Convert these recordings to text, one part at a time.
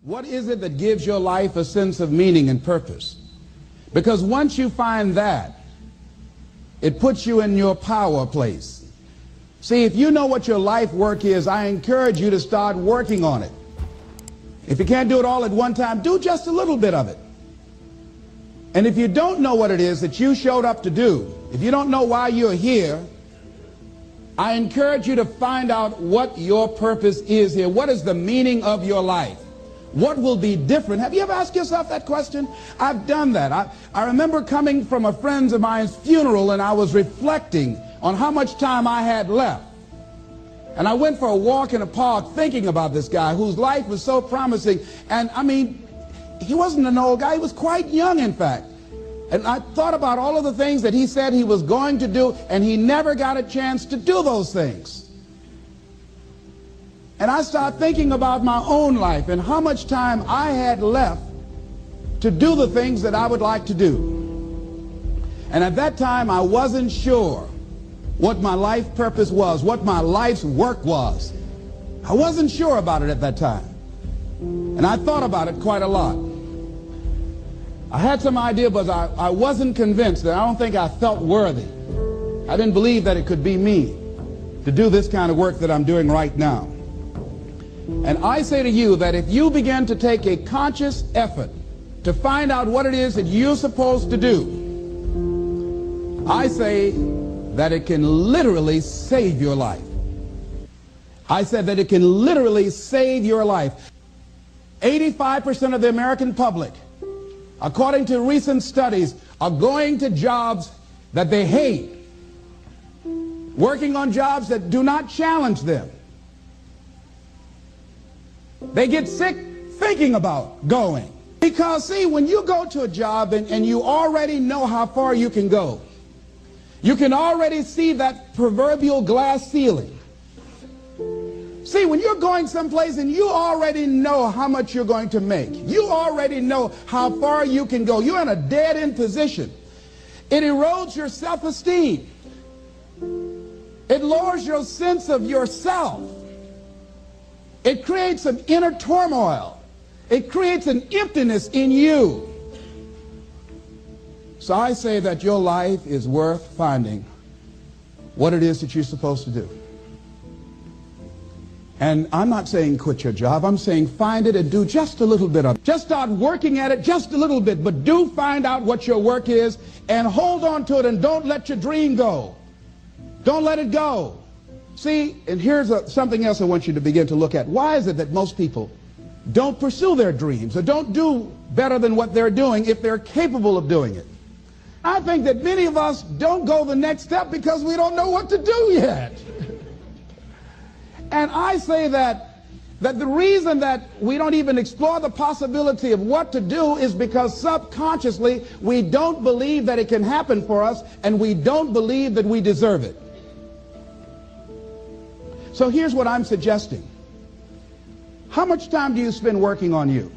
What is it that gives your life a sense of meaning and purpose? Because once you find that, it puts you in your power place. See, if you know what your life work is, I encourage you to start working on it. If you can't do it all at one time, do just a little bit of it. And if you don't know what it is that you showed up to do, if you don't know why you're here, I encourage you to find out what your purpose is here. What is the meaning of your life? What will be different? Have you ever asked yourself that question? I've done that. I remember coming from a friend of mine's funeral, and I was reflecting on how much time I had left. And I went for a walk in a park thinking about this guy whose life was so promising. And I mean, he wasn't an old guy. He was quite young, in fact. And I thought about all of the things that he said he was going to do, and he never got a chance to do those things. And I started thinking about my own life and how much time I had left to do the things that I would like to do. And at that time, I wasn't sure what my life purpose was, what my life's work was. I wasn't sure about it at that time. And I thought about it quite a lot. I had some idea, but I wasn't convinced. I don't think I felt worthy. I didn't believe that it could be me to do this kind of work that I'm doing right now. And I say to you that if you begin to take a conscious effort to find out what it is that you're supposed to do, I say that it can literally save your life. I said that it can literally save your life. 85% of the American public, according to recent studies, are going to jobs that they hate, working on jobs that do not challenge them. They get sick thinking about going. Because, see, when you go to a job and you already know how far you can go, you can already see that proverbial glass ceiling. See, when you're going someplace and you already know how much you're going to make, you already know how far you can go, you're in a dead-end position. It erodes your self-esteem. It lowers your sense of yourself. It creates an inner turmoil. It creates an emptiness in you. So I say that your life is worth finding what it is that you're supposed to do. And I'm not saying quit your job. I'm saying find it and do just a little bit of it. Just start working at it just a little bit, but do find out what your work is and hold on to it, and don't let your dream go. Don't let it go. See, and here's something else I want you to begin to look at. Why is it that most people don't pursue their dreams or don't do better than what they're doing if they're capable of doing it? I think that many of us don't go the next step because we don't know what to do yet. And I say that the reason that we don't even explore the possibility of what to do is because subconsciously we don't believe that it can happen for us, and we don't believe that we deserve it. So here's what I'm suggesting. How much time do you spend working on you?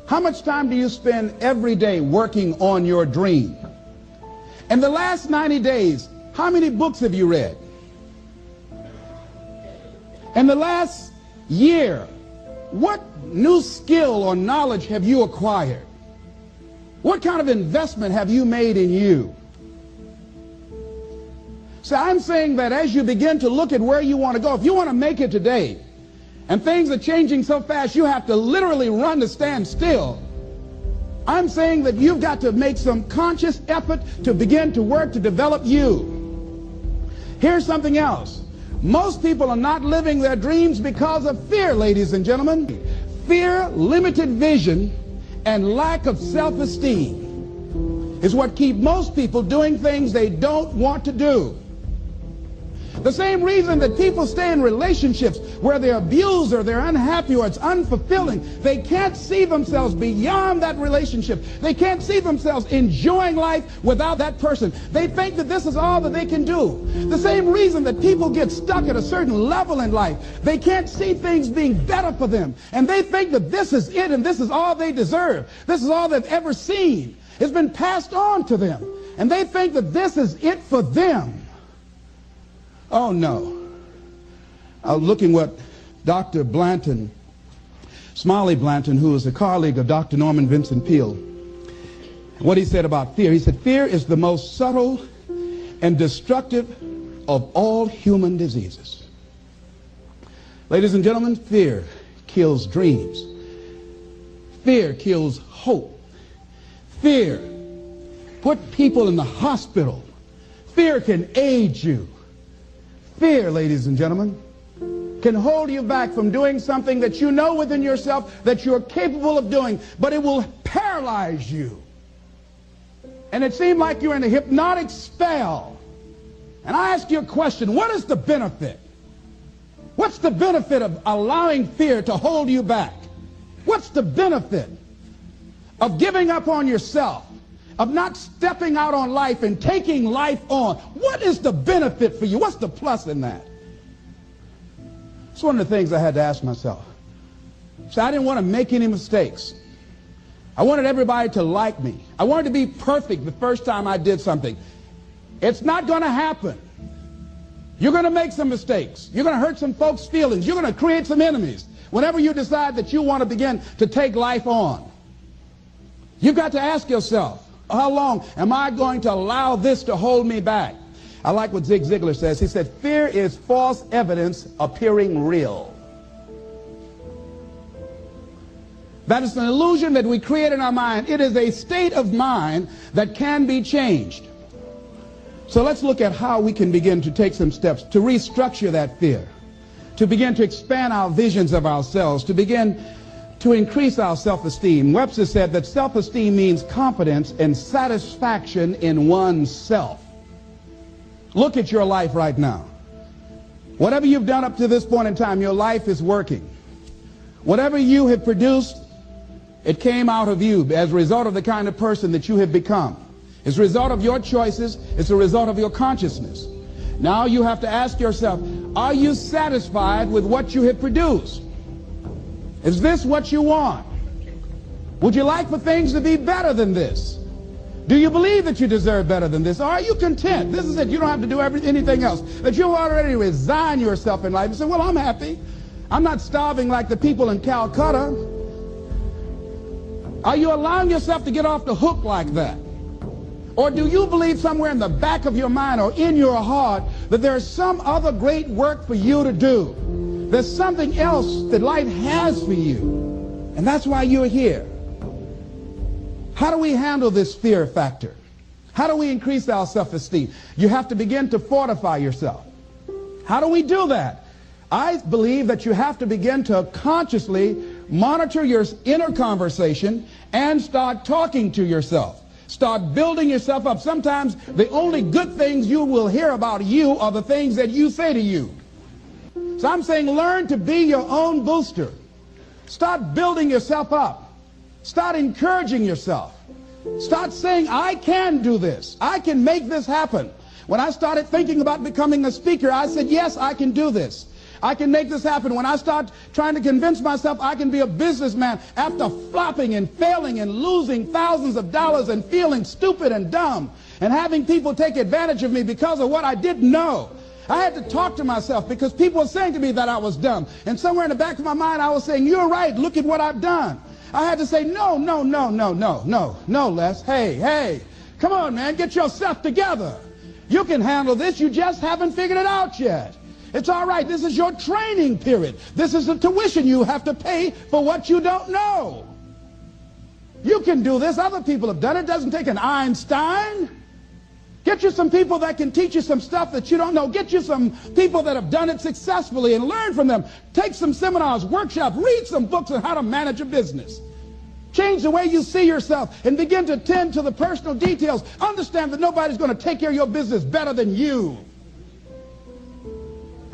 How much time do you spend every day working on your dream? In the last 90 days, how many books have you read? In the last year, what new skill or knowledge have you acquired? What kind of investment have you made in you? So I'm saying that as you begin to look at where you want to go, if you want to make it today, and things are changing so fast you have to literally run to stand still, I'm saying that you've got to make some conscious effort to begin to work to develop you. Here's something else. Most people are not living their dreams because of fear, ladies and gentlemen. Fear, limited vision, and lack of self-esteem is what keep most people doing things they don't want to do. The same reason that people stay in relationships where they're abused or they're unhappy or it's unfulfilling, they can't see themselves beyond that relationship. They can't see themselves enjoying life without that person. They think that this is all that they can do. The same reason that people get stuck at a certain level in life, they can't see things being better for them. And they think that this is it and this is all they deserve. This is all they've ever seen. It's been passed on to them. And they think that this is it for them. Oh no. I was looking what Dr. Blanton Smiley Blanton, who is a colleague of Dr. Norman Vincent Peale. What he said about fear, he said, fear is the most subtle and destructive of all human diseases. Ladies and gentlemen, fear kills dreams. Fear kills hope. Fear put people in the hospital. Fear can age you. Fear, ladies and gentlemen, can hold you back from doing something that you know within yourself that you're capable of doing, but it will paralyze you. And it seemed like you're in a hypnotic spell. And I ask you a question, what is the benefit? What's the benefit of allowing fear to hold you back? What's the benefit of giving up on yourself, of not stepping out on life and taking life on? What is the benefit for you? What's the plus in that? It's one of the things I had to ask myself. So I didn't want to make any mistakes. I wanted everybody to like me. I wanted to be perfect the first time I did something. It's not going to happen. You're going to make some mistakes. You're going to hurt some folks' feelings. You're going to create some enemies whenever you decide that you want to begin to take life on. You've got to ask yourself, how long am I going to allow this to hold me back? I like what Zig Ziglar says. He said, fear is false evidence appearing real. That is an illusion that we create in our mind. It is a state of mind that can be changed. So let's look at how we can begin to take some steps to restructure that fear, to begin to expand our visions of ourselves, to begin to increase our self-esteem. Webster said that self-esteem means confidence and satisfaction in oneself. Look at your life right now. Whatever you've done up to this point in time, your life is working. Whatever you have produced, it came out of you as a result of the kind of person that you have become. It's a result of your choices. It's a result of your consciousness. Now you have to ask yourself, are you satisfied with what you have produced? Is this what you want? Would you like for things to be better than this? Do you believe that you deserve better than this? Or are you content? This is it. You don't have to do anything else. That you already resign yourself in life and say, well, I'm happy. I'm not starving like the people in Calcutta. Are you allowing yourself to get off the hook like that? Or do you believe somewhere in the back of your mind or in your heart that there's some other great work for you to do? There's something else that life has for you. And that's why you're here. How do we handle this fear factor? How do we increase our self-esteem? You have to begin to fortify yourself. How do we do that? I believe that you have to begin to consciously monitor your inner conversation and start talking to yourself. Start building yourself up. Sometimes the only good things you will hear about you are the things that you say to you. So I'm saying learn to be your own booster. Start building yourself up. Start encouraging yourself. Start saying, I can do this. I can make this happen. When I started thinking about becoming a speaker, I said, yes, I can do this. I can make this happen. When I start trying to convince myself I can be a businessman after flopping and failing and losing thousands of dollars and feeling stupid and dumb and having people take advantage of me because of what I didn't know, I had to talk to myself because people were saying to me that I was dumb. And somewhere in the back of my mind, I was saying, you're right. Look at what I've done. I had to say, no, Les. Hey, come on, man. Get yourself together. You can handle this. You just haven't figured it out yet. It's all right. This is your training period. This is the tuition you have to pay for what you don't know. You can do this. Other people have done it. It doesn't take an Einstein. Get you some people that can teach you some stuff that you don't know. Get you some people that have done it successfully and learn from them. Take some seminars, workshops, read some books on how to manage a business. Change the way you see yourself and begin to tend to the personal details. Understand that nobody's going to take care of your business better than you.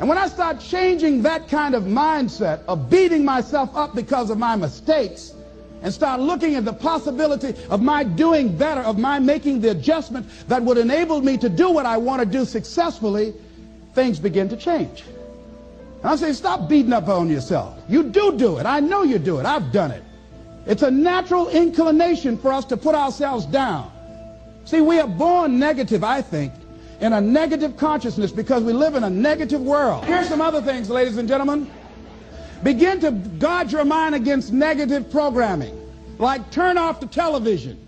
And when I start changing that kind of mindset of beating myself up because of my mistakes, and start looking at the possibility of my doing better, of my making the adjustment that would enable me to do what I want to do successfully, things begin to change. And I say, stop beating up on yourself. You do it. I know you do it. I've done it. It's a natural inclination for us to put ourselves down. See, we are born negative, I think, in a negative consciousness because we live in a negative world. Here's some other things, ladies and gentlemen. Begin to guard your mind against negative programming, like turn off the television.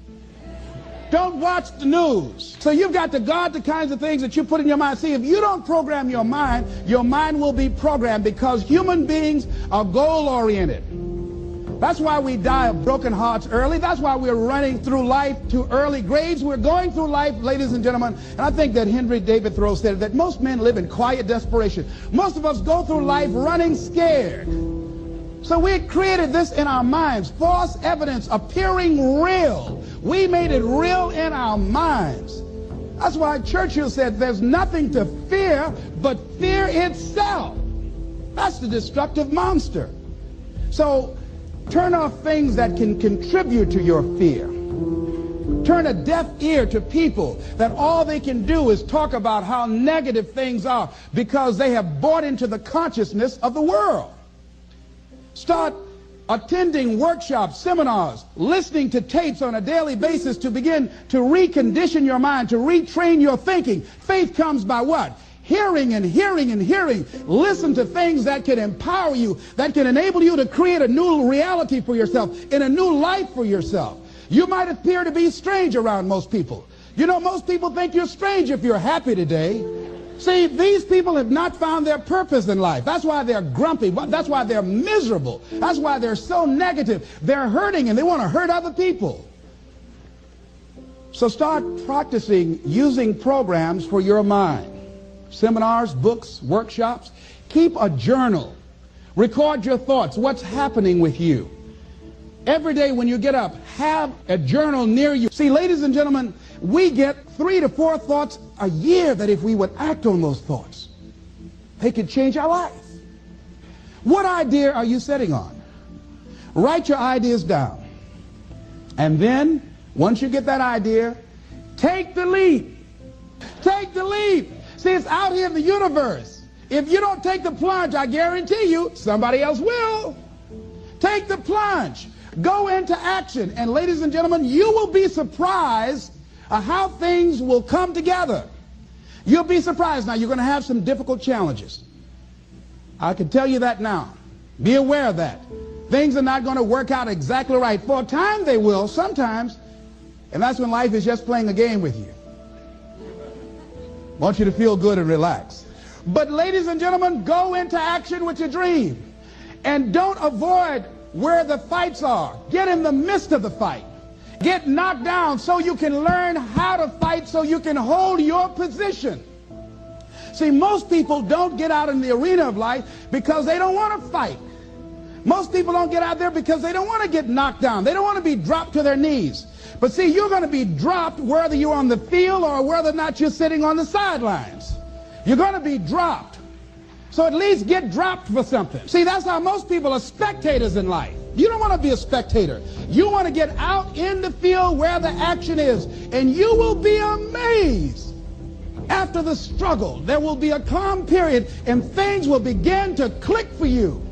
Don't watch the news. So you've got to guard the kinds of things that you put in your mind. See, if you don't program your mind will be programmed, because human beings are goal-oriented. That's why we die of broken hearts early. That's why we're running through life to early graves. We're going through life, ladies and gentlemen, and I think that Henry David Thoreau said that most men live in quiet desperation. Most of us go through life running scared. So we created this in our minds, false evidence appearing real. We made it real in our minds. That's why Churchill said there's nothing to fear but fear itself. That's the destructive monster. So turn off things that can contribute to your fear. Turn a deaf ear to people that all they can do is talk about how negative things are, because they have bought into the consciousness of the world. Start attending workshops, seminars, listening to tapes on a daily basis to begin to recondition your mind, to retrain your thinking. Faith comes by what? Hearing and hearing and hearing. Listen to things that can empower you, that can enable you to create a new reality for yourself, and a new life for yourself. You might appear to be strange around most people. You know, most people think you're strange if you're happy today. See, these people have not found their purpose in life. That's why they're grumpy. That's why they're miserable. That's why they're so negative. They're hurting and they want to hurt other people. So start practicing using programs for your mind. Seminars, books, workshops. Keep a journal. Record your thoughts. What's happening with you? Every day when you get up, have a journal near you. See, ladies and gentlemen, we get 3 to 4 thoughts a year that if we would act on those thoughts, they could change our life. What idea are you sitting on? Write your ideas down. And then, once you get that idea, take the leap. Take the leap. See, it's out here in the universe. If you don't take the plunge, I guarantee you, somebody else will. Take the plunge. Go into action. And ladies and gentlemen, you will be surprised how things will come together. You'll be surprised. Now, you're going to have some difficult challenges. I can tell you that now. Be aware of that. Things are not going to work out exactly right. For a time they will, sometimes. And that's when life is just playing a game with you. Want you to feel good and relax. But ladies and gentlemen, go into action with your dream. And don't avoid where the fights are. Get in the midst of the fight. Get knocked down so you can learn how to fight, so you can hold your position. See, most people don't get out in the arena of life because they don't want to fight. Most people don't get out there because they don't want to get knocked down. They don't want to be dropped to their knees. But see, you're going to be dropped whether you're on the field or whether or not you're sitting on the sidelines. You're going to be dropped. So at least get dropped for something. See, that's how most people are spectators in life. You don't want to be a spectator. You want to get out in the field where the action is. And you will be amazed. After the struggle, there will be a calm period and things will begin to click for you.